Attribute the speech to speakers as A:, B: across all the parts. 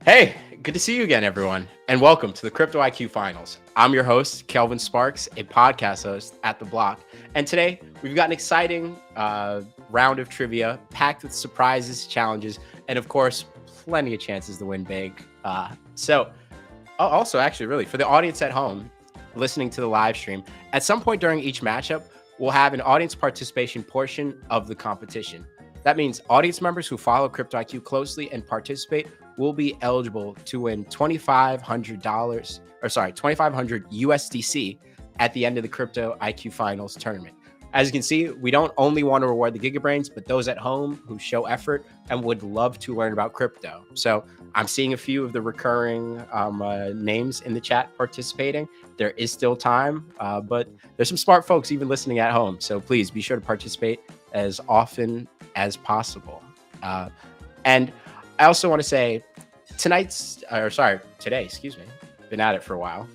A: Hey, good to see you again, everyone, and welcome to the Crypto IQ Finals. I'm your host, Kelvin Sparks, a podcast host at The Block, and today we've got an exciting round of trivia packed with surprises, challenges, and of course, plenty of chances to win big. Also, actually, really, for the audience at home listening to the live stream, at some point during each matchup, we'll have an audience participation portion of the competition. That means audience members who follow Crypto IQ closely and participate will be eligible to win $2,500, 2,500 USDC at the end of the Crypto IQ Finals tournament. As you can see, we don't only want to reward the GigaBrains, but those at home who show effort and would love to learn about crypto. So I'm seeing a few of the recurring names in the chat participating. There is still time, but there's some smart folks even listening at home. So please be sure to participate as often as possible. And I also want to say today, been at it for a while.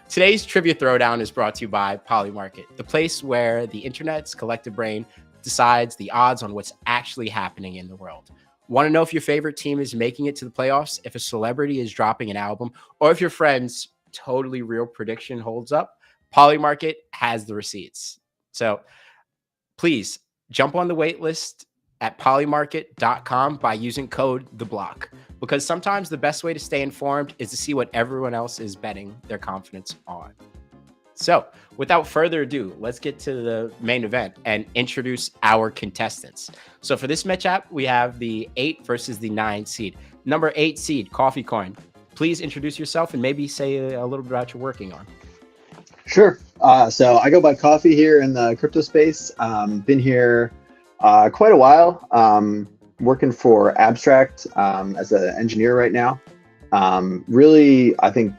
A: Today's Trivia Throwdown is brought to you by Polymarket, the place where the internet's collective brain decides the odds on what's actually happening in the world. Want to know if your favorite team is making it to the playoffs, if a celebrity is dropping an album, or if your friend's totally real prediction holds up? Polymarket has the receipts. So please jump on the wait list at polymarket.com by using code THEBLOCK, because sometimes the best way to stay informed is to see what everyone else is betting their confidence on. So without further ado, let's get to the main event and introduce our contestants. So for this matchup, we have the 8 versus the 9 seed. Number 8 seed, Coffee Coin. Please introduce yourself and maybe say a little bit about what you're working on.
B: Sure. So I go by Coffee here in the crypto space. Been here quite a while, working for Abstract as an engineer right now. Really, I think,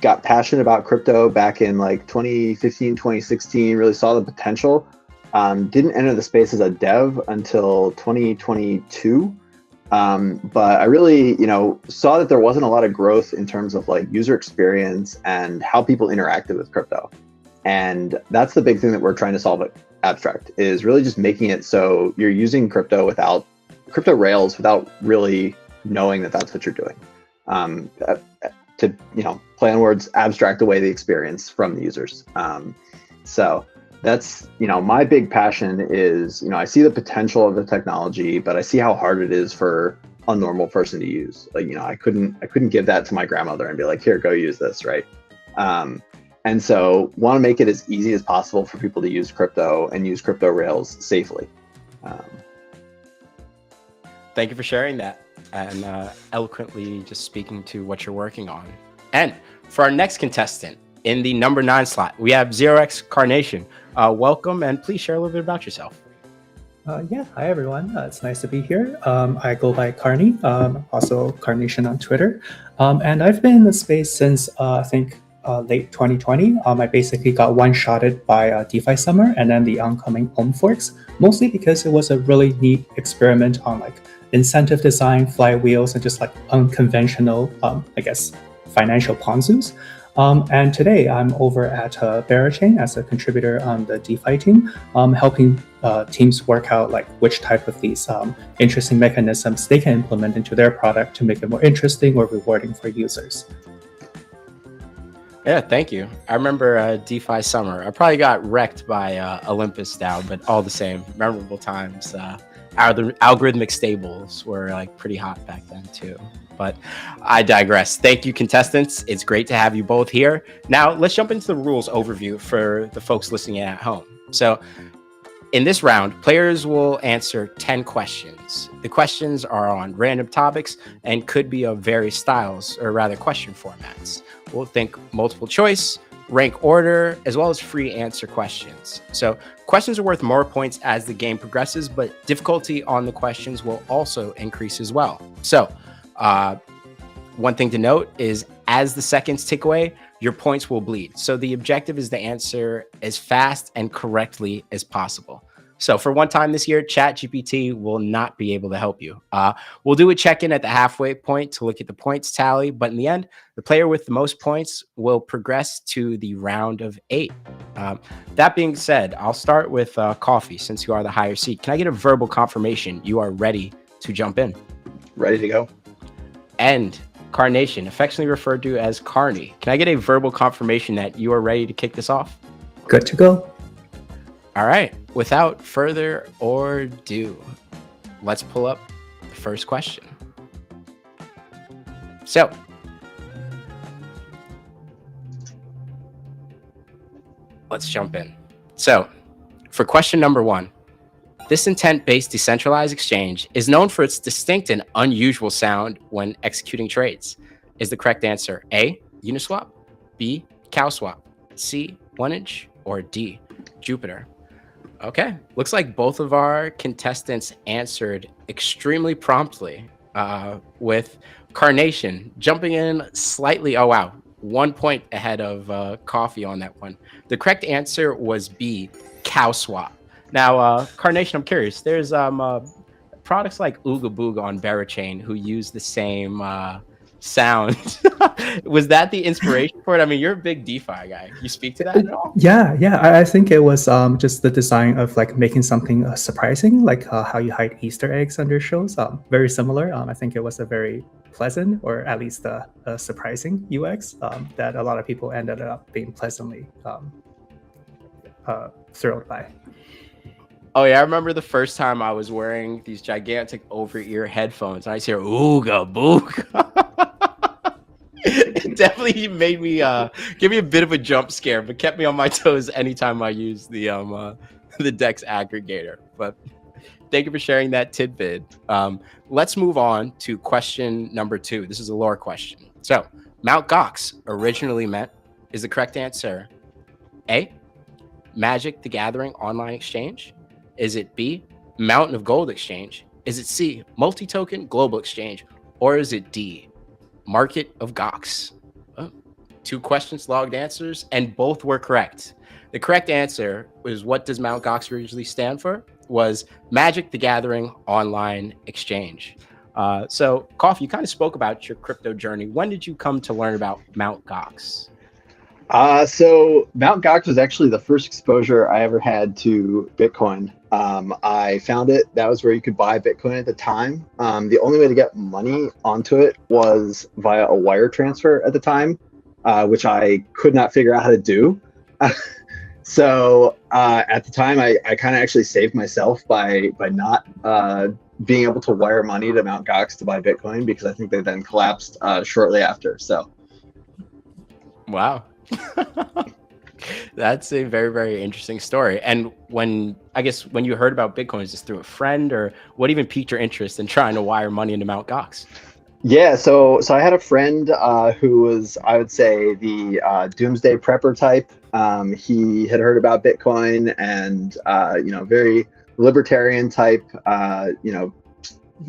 B: got passionate about crypto back in like 2015, 2016, really saw the potential. Didn't enter the space as a dev until 2022. But I really, saw that there wasn't a lot of growth in terms of like user experience and how people interacted with crypto. And that's the big thing that we're trying to solve at Abstract, is really just making it so you're using crypto rails without really knowing that that's what you're doing. To play on words, abstract away the experience from the users. So that's, my big passion is, I see the potential of the technology, but I see how hard it is for a normal person to use. Like, I couldn't give that to my grandmother and be like, here, go use this, right? And so want to make it as easy as possible for people to use crypto and use crypto rails safely.
A: Thank you for sharing that and eloquently just speaking to what you're working on. And for our next contestant in the number 9 slot, we have ZeroX Carnation. Welcome, and please share a little bit about yourself.
C: Hi everyone. It's nice to be here. I go by Carney, also Carnation on Twitter. And I've been in the space since I think late 2020. I basically got one-shotted by DeFi Summer and then the oncoming Home Forks, mostly because it was a really neat experiment on like incentive design, flywheels, and just like unconventional, financial ponzus. And today I'm over at Berachain as a contributor on the DeFi team, helping teams work out like which type of these interesting mechanisms they can implement into their product to make it more interesting or rewarding for users.
A: Yeah, thank you. I remember DeFi Summer. I probably got wrecked by Olympus DAO, but all the same, memorable times. Algorithmic stables were like pretty hot back then too. But I digress. Thank you, contestants. It's great to have you both here. Now, let's jump into the rules overview for the folks listening in at home. So in this round, players will answer 10 questions. The questions are on random topics and could be of various styles, or rather question formats. We'll think multiple choice, rank order, as well as free answer questions. So questions are worth more points as the game progresses, but difficulty on the questions will also increase as well. So one thing to note is as the seconds tick away, your points will bleed. So the objective is to answer as fast and correctly as possible. So for one time this year, ChatGPT will not be able to help you. We'll do a check-in at the halfway point to look at the points tally, but in the end, the player with the most points will progress to the round of 8. That being said, I'll start with Coffee, since you are the higher seed. Can I get a verbal confirmation you are ready to jump in?
B: Ready to go.
A: And Carnation, affectionately referred to as Carney. Can I get a verbal confirmation that you are ready to kick this off?
C: Good to go.
A: All right. Without further ado, let's pull up the first question. So, let's jump in. So, for question number 1, this intent-based decentralized exchange is known for its distinct and unusual sound when executing trades. Is the correct answer A, Uniswap, B, CowSwap, C, 1inch, or D, Jupiter? Okay, looks like both of our contestants answered extremely promptly, with Carnation jumping in slightly. Oh, wow. 1 point ahead of Coffee on that one. The correct answer was B, CowSwap. Now, Carnation, I'm curious. There's products like Ooga Booga on Berachain who use the same sound. Was that the inspiration for it? I mean, you're a big DeFi guy. You speak to that at all?
C: Yeah. I think it was just the design of like making something surprising, like how you hide Easter eggs under shows. Very similar. I think it was a very pleasant, or at least a surprising UX that a lot of people ended up being pleasantly thrilled by.
A: Oh yeah, I remember the first time I was wearing these gigantic over-ear headphones and I hear Ooga Booga. It definitely made me give me a bit of a jump scare, but kept me on my toes anytime I used the Dex aggregator. But thank you for sharing that tidbit. Let's move on to question number 2. This is a lore question. So, Mt. Gox originally meant, is the correct answer A, Magic the Gathering online exchange? Is it B, Mountain of Gold exchange? Is it C, multi-token global exchange? Or is it D, Market of Gox? Oh, 2 questions, logged answers, and both were correct. The correct answer was, what does Mt. Gox originally stand for? Was Magic the Gathering online exchange. So, Coffee, you kind of spoke about your crypto journey. When did you come to learn about Mt. Gox?
B: So Mt. Gox was actually the first exposure I ever had to Bitcoin. I found it. That was where you could buy Bitcoin at the time. The only way to get money onto it was via a wire transfer at the time, which I could not figure out how to do. So at the time, I kind of actually saved myself by not being able to wire money to Mt. Gox to buy Bitcoin, because I think they then collapsed shortly after. So,
A: wow. That's a very, very interesting story. And when you heard about Bitcoin, is this through a friend, or what even piqued your interest in trying to wire money into Mt. Gox?
B: Yeah, so I had a friend who was, I would say, the doomsday prepper type. He had heard about Bitcoin and very libertarian type,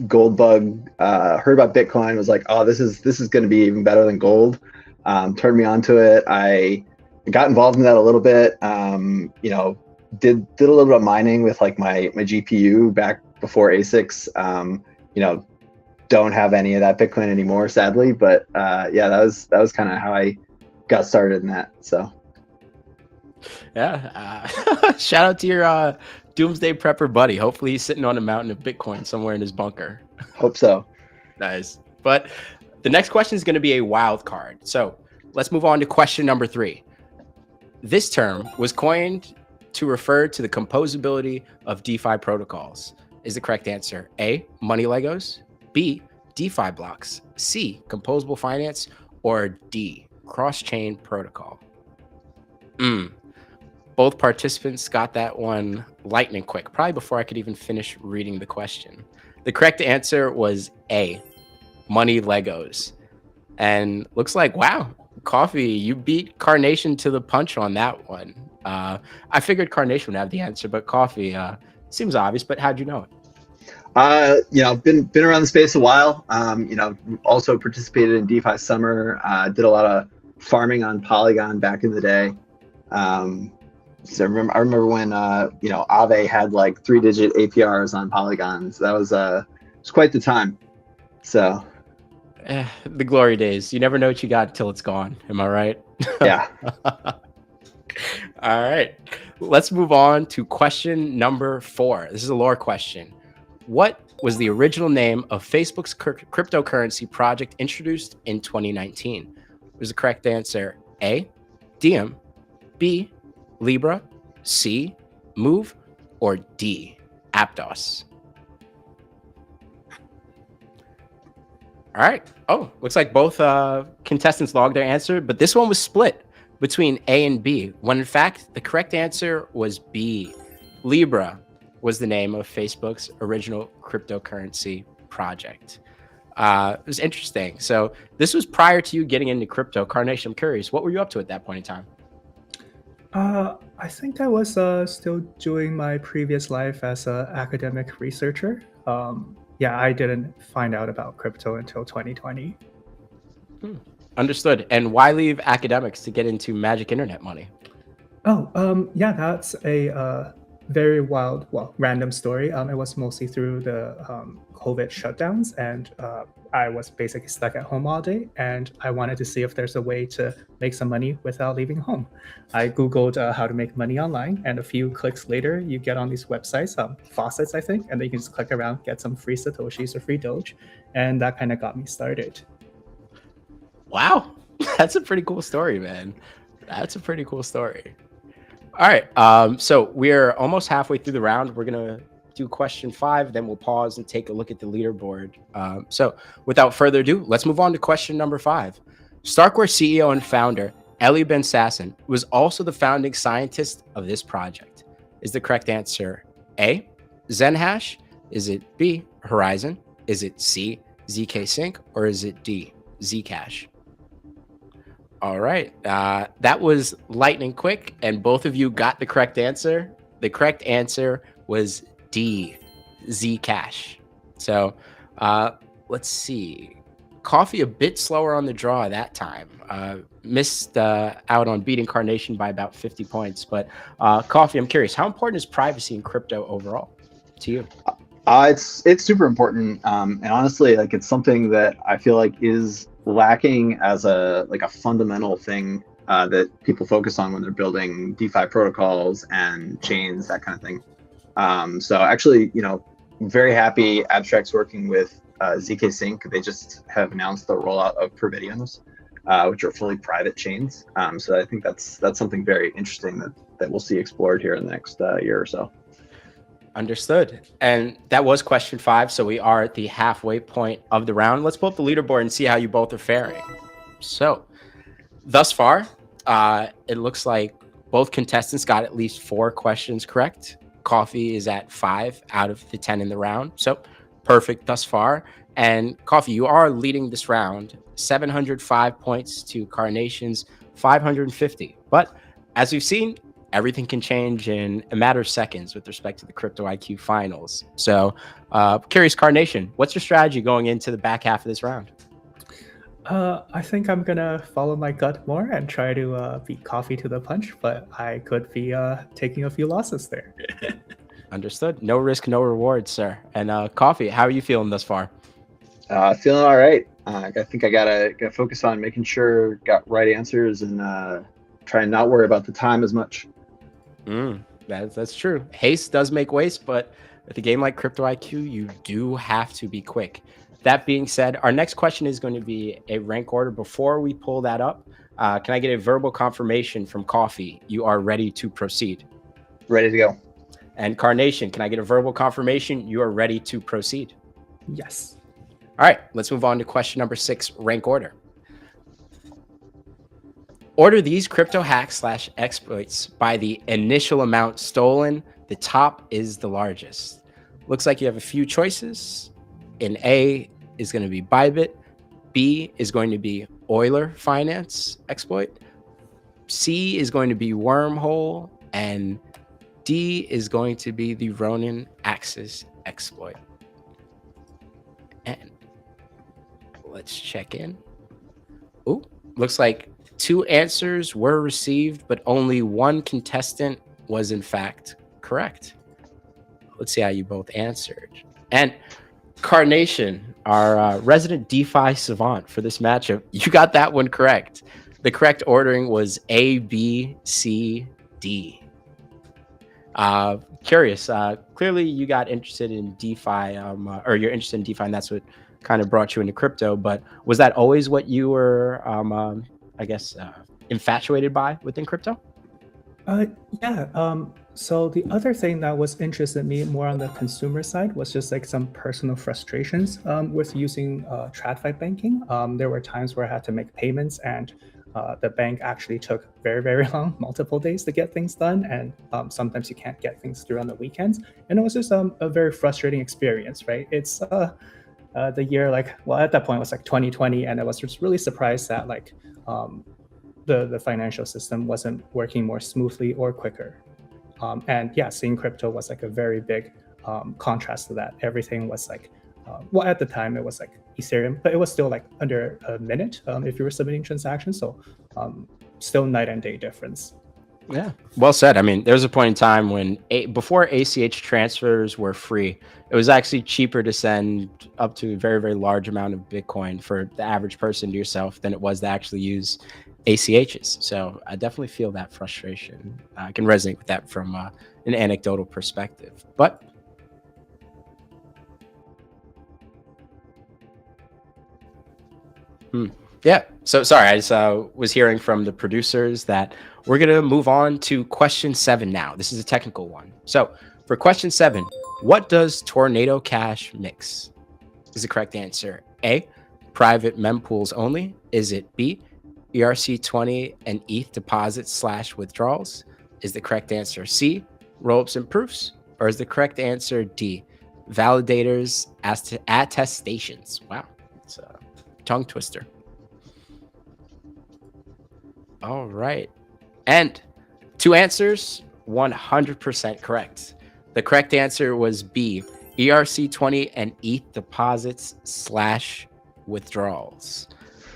B: gold bug. Heard about Bitcoin, was like, oh, this is going to be even better than gold. Turned me onto it. I got involved in that a little bit. Did a little bit of mining with like my GPU back before ASICs. Don't have any of that Bitcoin anymore, sadly. But that was kind of how I got started in that. So
A: yeah, shout out to your doomsday prepper buddy. Hopefully he's sitting on a mountain of Bitcoin somewhere in his bunker.
B: Hope so.
A: Nice. But the next question is going to be a wild card. So let's move on to question number 3. This term was coined to refer to the composability of DeFi protocols. Is the correct answer A, money Legos, B, DeFi blocks, C, composable finance, or D, cross-chain protocol? Both participants got that one lightning quick, probably before I could even finish reading the question. The correct answer was A, money Legos. And looks like, wow, Coffee, you beat Carnation to the punch on that one. I figured Carnation would have the answer, but Coffee, seems obvious, but how'd you know it?
B: Been around the space a while. Also participated in DeFi Summer. Did a lot of farming on Polygon back in the day. So I remember when Aave had like 3-digit APRs on Polygon. So that was quite the time. So
A: the glory days. You never know what you got till it's gone. Am I right?
B: Yeah.
A: All right. Let's move on to question number 4. This is a lore question. What was the original name of Facebook's cryptocurrency project introduced in 2019? Was the correct answer A, Diem, B, Libra, C, Move, or D, Aptos? All right. Oh, looks like both contestants logged their answer, but this one was split between A and B, when in fact the correct answer was B. Libra was the name of Facebook's original cryptocurrency project. It was interesting. So this was prior to you getting into crypto. Carnation, I'm curious, what were you up to at that point in time?
C: I think I was still doing my previous life as an academic researcher. Yeah, I didn't find out about crypto until 2020.
A: Understood. And why leave academics to get into magic internet money?
C: Oh, yeah, that's a very wild, well, random story. It was mostly through the COVID shutdowns, and I was basically stuck at home all day, and I wanted to see if there's a way to make some money without leaving home. I Googled how to make money online, and a few clicks later, you get on these websites, faucets, I think, and then you can just click around, get some free Satoshis or free Doge, and that kind of got me started.
A: Wow. That's a pretty cool story, man. That's a pretty cool story. All right. So we're almost halfway through the round. We're going to do question 5, then we'll pause and take a look at the leaderboard. So without further ado, let's move on to question number 5. Starkware CEO and founder Eli Ben-Sasson was also the founding scientist of this project. Is the correct answer A, Zenhash? Is it B, Horizon? Is it C, ZK Sync? Or is it D, Zcash? All right. That was lightning quick, and both of you got the correct answer. The correct answer was D, Zcash. So let's see. Coffee a bit slower on the draw that time. Missed out on beating Carnation by about 50 points. But Coffee, I'm curious, how important is privacy in crypto overall to you?
B: It's super important, and honestly, like it's something that I feel like is lacking as a fundamental thing that people focus on when they're building DeFi protocols and chains, that kind of thing. So actually, very happy Abstract's working with ZK Sync. They just have announced the rollout of Providiums, which are fully private chains. So I think that's something very interesting that we'll see explored here in the next year or so.
A: Understood. And that was question 5. So we are at the halfway point of the round. Let's pull up the leaderboard and see how you both are faring. So thus far, it looks like both contestants got at least 4 questions correct. Coffee is at 5 out of the 10 in the round. So perfect thus far. And Coffee, you are leading this round, 705 points to Carnation's 550. But as we've seen, everything can change in a matter of seconds with respect to the Crypto IQ finals. So curious, Carnation, what's your strategy going into the back half of this round?
C: I think I'm gonna follow my gut more and try to beat Coffee to the punch, but I could be taking a few losses there.
A: Understood. No risk, no reward, sir. And Coffee, how are you feeling thus far?
B: Feeling all right. I think I gotta focus on making sure got right answers and try and not worry about the time as much.
A: That's true. Haste does make waste, but with a game like Crypto IQ, you do have to be quick. That being said, our next question is going to be a rank order. Before we pull that up, can I get a verbal confirmation from Coffee you are ready to proceed?
B: Ready to go.
A: And Carnation, can I get a verbal confirmation you are ready to proceed?
C: Yes.
A: All right, let's move on to question number 6, rank order. Order these crypto hacks / exploits by the initial amount stolen. The top is the largest. Looks like you have a few choices. In A is going to be Bybit. B is going to be Euler Finance exploit. C is going to be Wormhole. And D is going to be the Ronin Axis exploit. And let's check in. Oh, looks like 2 answers were received, but only 1 contestant was in fact correct. Let's see how you both answered. And Carnation, our resident DeFi savant for this matchup, you got that one correct. The correct ordering was A, B, C, D. curious. Clearly, you got interested in DeFi, or you're interested in DeFi, and that's what kind of brought you into crypto. But was that always what you were, I guess, infatuated by within crypto?
C: Uh, yeah. So the other thing that was interested me more on the consumer side was just like some personal frustrations with using TradFi banking. There were times where I had to make payments, and the bank actually took very, very long, multiple days to get things done, and sometimes you can't get things through on the weekends. And it was just a very frustrating experience, right? It's the year at that point it was like 2020, and I was just really surprised that um, the financial system wasn't working more smoothly or quicker. And yeah, seeing crypto was like a very big contrast to that. Everything was like, at the time it was like Ethereum, but it was still like under a minute if you were submitting transactions. So still night and day difference.
A: Yeah, well said. I mean, there was a point in time when before ACH transfers were free, it was actually cheaper to send up to a very, very large amount of Bitcoin for the average person to yourself than it was to actually use ACHs. So I definitely feel that frustration. I can resonate with that from an anecdotal perspective. But yeah, so sorry, I just was hearing from the producers that we're going to move on to question 7 now. This is a technical one. So for question 7, what does Tornado Cash mix? Is the correct answer A, private mempools only? Is it B, ERC20 and ETH deposits / withdrawals? Is the correct answer C, rollups and proofs? Or is the correct answer D, validators as to attestations? Wow, it's a tongue twister. All right. And 2 answers, 100% correct. The correct answer was B, ERC20 and ETH deposits / withdrawals.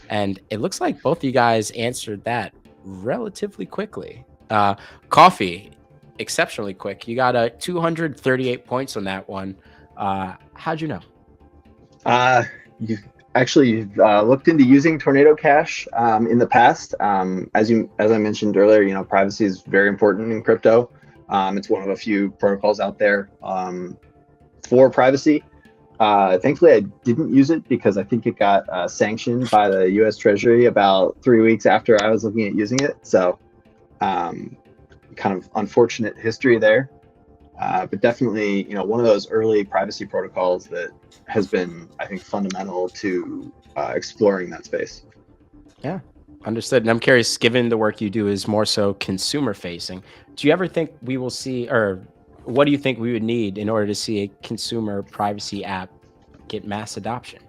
A: And it looks like both of you guys answered that relatively quickly. Coffee, exceptionally quick. You got 238 points on that one. How'd you know?
B: You actually looked into using Tornado Cash in the past. As I mentioned earlier, privacy is very important in crypto. It's one of a few protocols out there for privacy. Thankfully, I didn't use it because I think it got sanctioned by the U.S. Treasury about 3 weeks after I was looking at using it. So, kind of unfortunate history there. But definitely, one of those early privacy protocols that has been, I think, fundamental to exploring that space.
A: Yeah, understood. And I'm curious, given the work you do is more so consumer facing, do you ever think we will see, or what do you think we would need in order to see a consumer privacy app get mass adoption?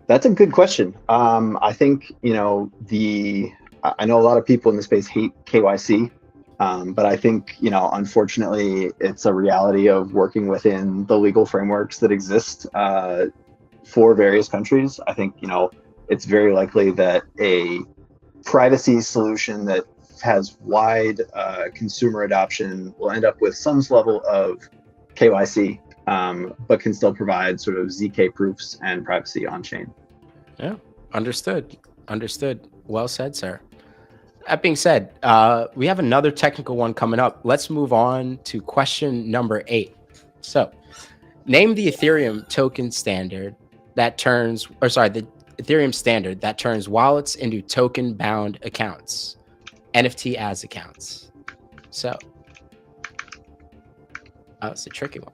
B: That's a good question. I think, I know a lot of people in the space hate KYC. But I think, unfortunately, it's a reality of working within the legal frameworks that exist for various countries. I think, it's very likely that a privacy solution that has wide consumer adoption will end up with some level of KYC, but can still provide sort of ZK proofs and privacy on chain.
A: Yeah, understood. Well said, sir. That being said, we have another technical one coming up. Let's move on to question number 8. So, name the Ethereum token standard that turns, the Ethereum standard that turns wallets into token-bound accounts, NFT as accounts. So, it's a tricky one.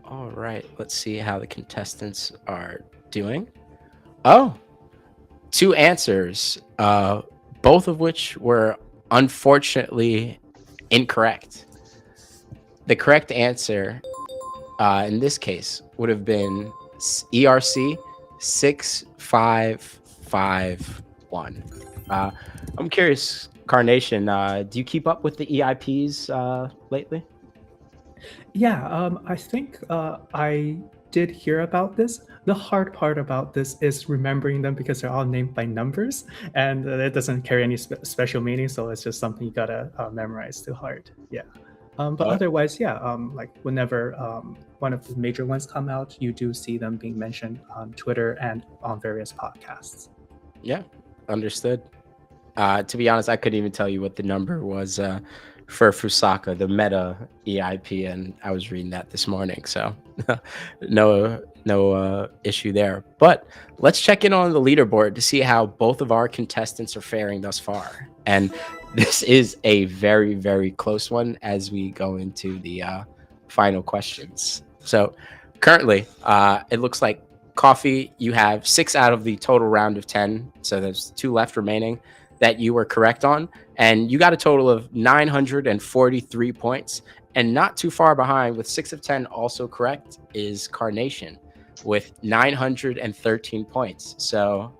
A: All right, let's see how the contestants are doing. Oh, 2 answers, both of which were unfortunately incorrect. The correct answer in this case would have been ERC 6551. I'm curious, Carnation, do you keep up with the EIPs lately?
C: Yeah, I think I did hear about this. The hard part about this is remembering them because they're all named by numbers, and it doesn't carry any special meaning. So it's just something you gotta memorize to heart. Yeah. But
A: Oh.
C: otherwise, yeah, like whenever one of the major ones come out, you do see them being mentioned on Twitter and on various podcasts.
A: Yeah, understood. To be honest, I couldn't even tell you what the number was for Fusaka, the meta EIP, and I was reading that this morning, so no issue there. But let's check in on the leaderboard to see how both of our contestants are faring thus far. And this is a very, very close one as we go into the final questions. So currently, it looks like Coffee, you have 6 out of the total round of 10, so there's 2 left remaining that you were correct on, and you got a total of 943 points. And not too far behind, with 6 of 10 also correct, is Carnation with 913 points. So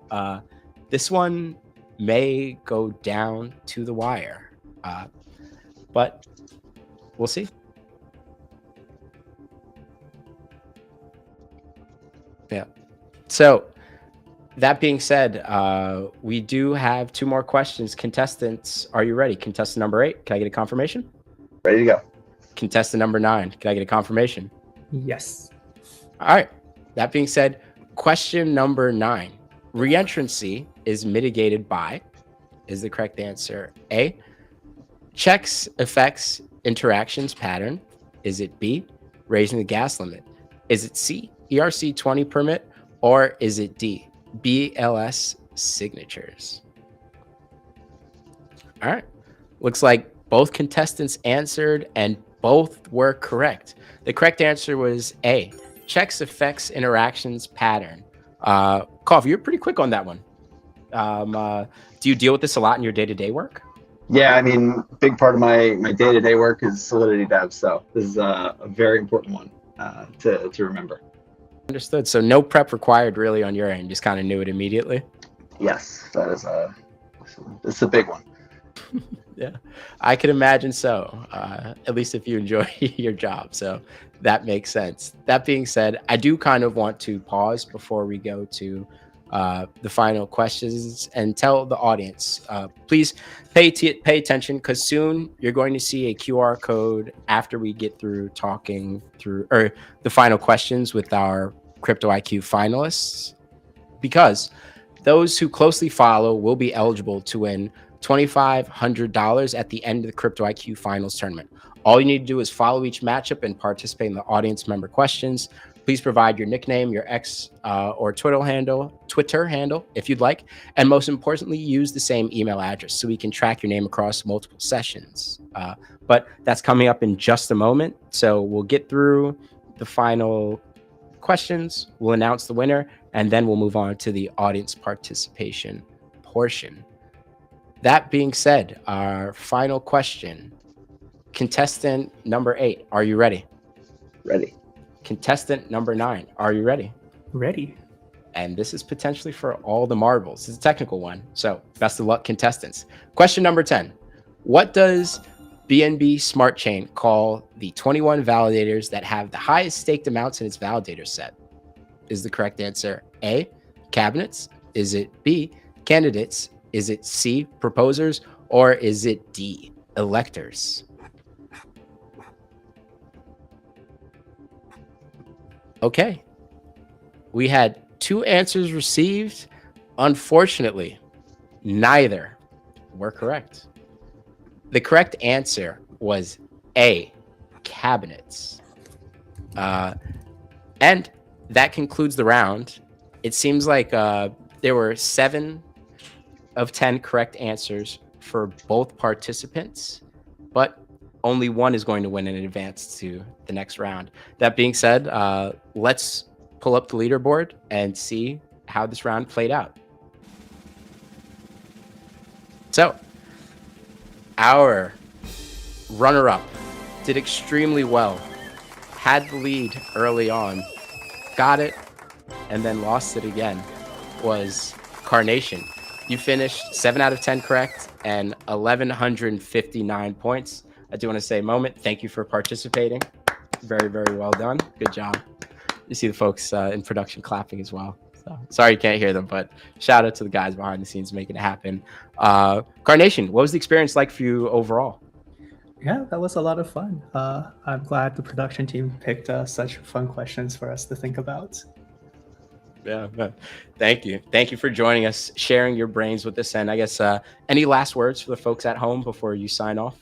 A: this one may go down to the wire, but we'll see. Yeah. So that being said, we do have 2 more questions. Contestants, are you ready? Contestant number 8, can I get a confirmation?
B: Ready to go.
A: Contestant number 9, can I get a confirmation?
C: Yes.
A: All right. That being said, question number 9. Reentrancy is mitigated by, is the correct answer A, checks, effects, interactions pattern? Is it B, raising the gas limit? Is it C, ERC 20 permit? Or is it D, BLS signatures? All right. Looks like both contestants answered and both were correct. The correct answer was A, checks, effects, interactions pattern. Coffee, you're pretty quick on that one. Do you deal with this a lot in your day-to-day work?
B: Yeah, I mean, big part of my day-to-day work is Solidity dev, so this is a very important one to remember.
A: Understood. So no prep required really on your end. Just kind of knew it immediately.
B: Yes, that is it's a big one.
A: Yeah, I can imagine so. At least if you enjoy your job, so that makes sense. That being said, I do kind of want to pause before we go to the final questions and tell the audience, please pay attention, because soon you're going to see a QR code after we get through talking through the final questions with our Crypto IQ finalists, because those who closely follow will be eligible to win $2,500 at the end of the Crypto IQ finals tournament. All you need to do is follow each matchup and participate in the audience member questions. Please provide your nickname, your X or Twitter handle if you'd like, and most importantly, use the same email address so we can track your name across multiple sessions. But that's coming up in just a moment, so we'll get through the final questions, we'll announce the winner, and then we'll move on to the audience participation portion. That being said, our final question, contestant number 8, are you ready?
B: Ready.
A: Contestant number 9, are you ready?
C: Ready.
A: And this is potentially for all the marbles. It's a technical one, so best of luck, contestants. Question number 10. What does BNB Smart Chain call the 21 validators that have the highest staked amounts in its validator set? Is the correct answer A, cabinets? Is it B, candidates? Is it C, proposers? Or is it D, electors? Okay. We had 2 answers received. Unfortunately, neither were correct. The correct answer was A, cabinets. And that concludes the round. It seems like there were 7 of 10 correct answers for both participants, but only one is going to win and advance to the next round. That being said, let's pull up the leaderboard and see how this round played out. So, our runner-up did extremely well, had the lead early on, got it, and then lost it again, was Carnation. You finished 7 out of 10 correct and 1,159 points. I do want to say, Moment, thank you for participating. Very, very well done. Good job. You see the folks in production clapping as well. So sorry you can't hear them, but shout out to the guys behind the scenes making it happen. Carnation, what was the experience like for you overall?
C: Yeah, that was a lot of fun. I'm glad the production team picked such fun questions for us to think about.
A: Yeah. Thank you for joining us, sharing your brains with us. And I guess any last words for the folks at home before you sign off?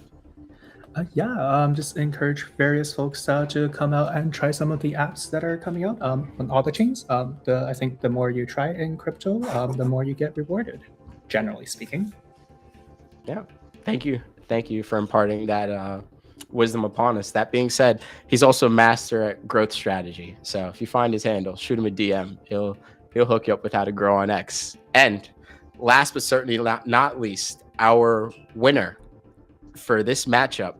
C: Just encourage various folks to come out and try some of the apps that are coming out on all the chains. I think the more you try in crypto, the more you get rewarded, generally speaking.
A: Yeah. Thank you for imparting that wisdom upon us. That being said, he's also a master at growth strategy. So if you find his handle, shoot him a DM. He'll hook you up with how to grow on X. And last but certainly not least, our winner for this matchup,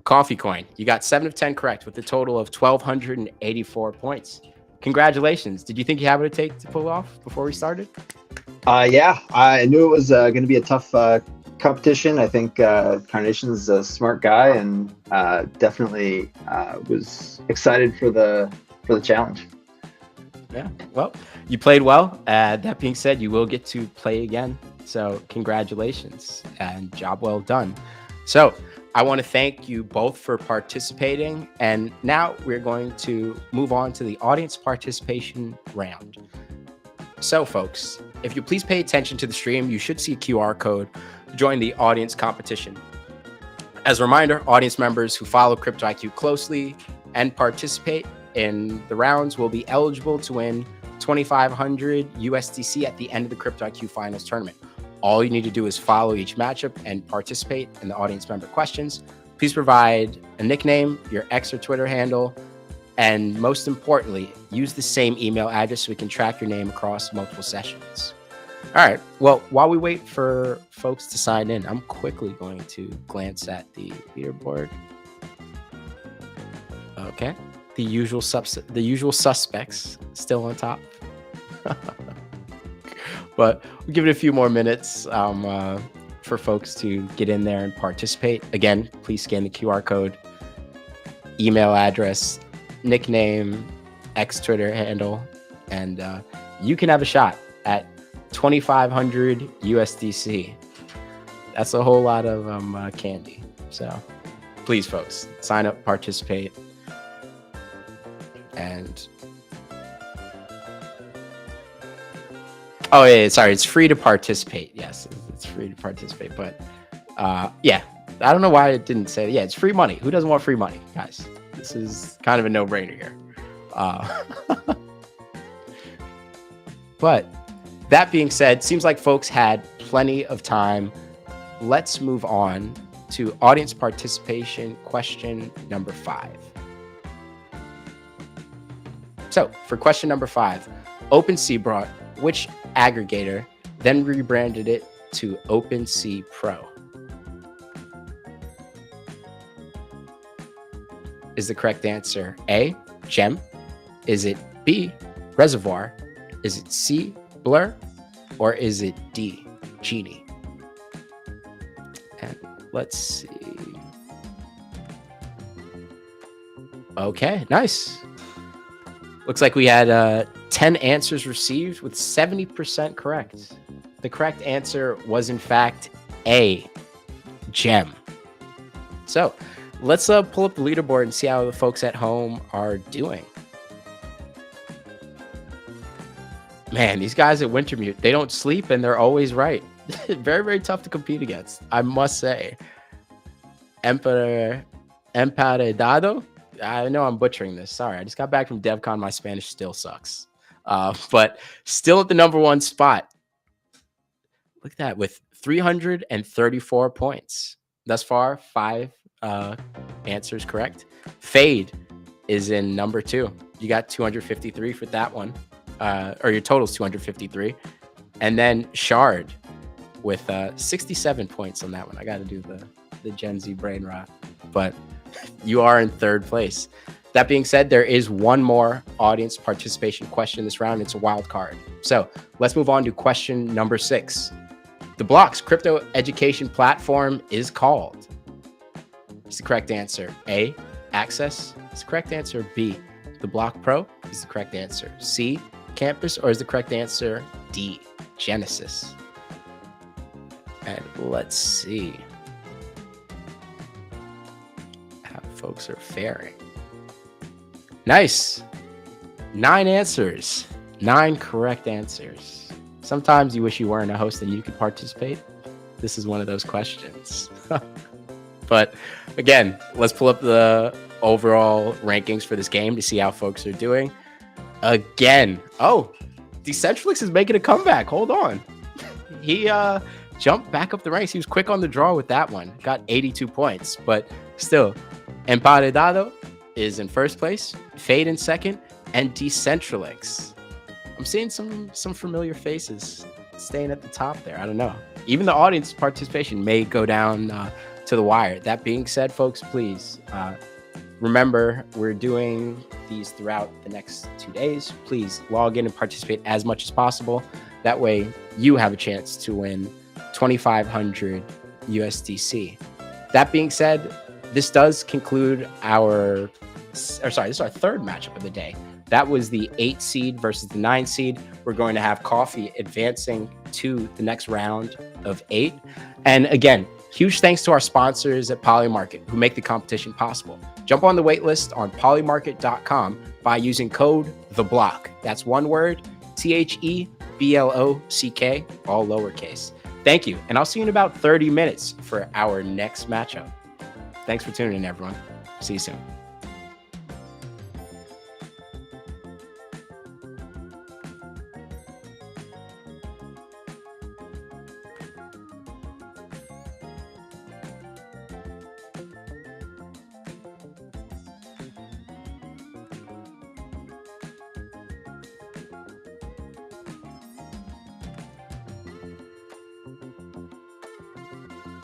A: Coffee Coin. You got 7 of 10 correct with a total of 1,284 points. Congratulations. Did you think you have what it take to pull off before we started?
B: Yeah, I knew it was going to be a tough competition. I think Carnation's a smart guy, and definitely was excited for the challenge.
A: Yeah, well, you played well. That being said, you will get to play again. So congratulations and job well done. So I want to thank you both for participating. And now we're going to move on to the audience participation round. So folks, if you please pay attention to the stream, you should see a QR code to join the audience competition. As a reminder, audience members who follow Crypto IQ closely and participate in the rounds will be eligible to win 2,500 USDC at the end of the Crypto IQ Finals tournament. All you need to do is follow each matchup and participate in the audience member questions. Please provide a nickname, your X or Twitter handle, and most importantly, use the same email address so we can track your name across multiple sessions. All right. Well, while we wait for folks to sign in, I'm quickly going to glance at the leaderboard. Okay. The usual suspects still on top. But we'll give it a few more minutes for folks to get in there and participate. Again, please scan the QR code, email address, nickname, X Twitter handle, and you can have a shot at 2,500 USDC. That's a whole lot of candy. So please, folks, sign up, participate, and oh yeah, sorry, it's free to participate. Yes, it's free to participate. But yeah, I don't know why it didn't say. Yeah, it's free money. Who doesn't want free money, guys? This is kind of a no-brainer here. But that being said, seems like folks had plenty of time. Let's move on to audience participation question number 5. So for question number 5, OpenSea brought which aggregator then rebranded it to OpenSea Pro? Is the correct answer A, Gem? Is it B, Reservoir? Is it C, Blur? Or is it D, Genie? And let's see. Okay, nice. Looks like we had 10 answers received with 70% correct. The correct answer was in fact A, Gem. So let's pull up the leaderboard and see how the folks at home are doing. Man, these guys at Wintermute, they don't sleep and they're always right. Very, very tough to compete against, I must say. Emparedado? I know I'm butchering this. Sorry, I just got back from DevCon. My Spanish still sucks. But still at the number 1 spot. Look at that, with 334 points. Thus far, 5 answers correct. Fade is in number 2. You got 253 for that one. Or your total's 253. And then Shard with 67 points on that one. I got to do the Gen Z brain rot. But you are in 3rd place. That being said, there is one more audience participation question this round. It's a wild card. So let's move on to question number 6. The Blocks crypto education platform is called. Is the correct answer A, Access? Is the correct answer B, The Block Pro? Is the correct answer C, Campus? Or is the correct answer D, Genesis? And let's see. folks are faring. Nice. 9 answers. 9 correct answers. Sometimes you wish you weren't a host and you could participate. This is one of those questions. But again, let's pull up the overall rankings for this game to see how folks are doing. Again. Oh, Decentralix is making a comeback. Hold on. He jumped back up the ranks. He was quick on the draw with that one. Got 82 points. But still, Emparedado is in first place. Fade in second. And Decentralix. I'm seeing some familiar faces staying at the top there. I don't know. Even the audience participation may go down to the wire. That being said, folks, please remember we're doing these throughout the next 2 days. Please log in and participate as much as possible. That way you have a chance to win 2,500 USDC. That being said, this does conclude this is our third matchup of the day. That was the 8 seed versus the 9 seed. We're going to have Coffee advancing to the next round of 8. And again, huge thanks to our sponsors at Polymarket who make the competition possible. Jump on the waitlist on polymarket.com by using code THEBLOCK. That's one word, THEBLOCK, all lowercase. Thank you. And I'll see you in about 30 minutes for our next matchup. Thanks for tuning in, everyone. See you soon.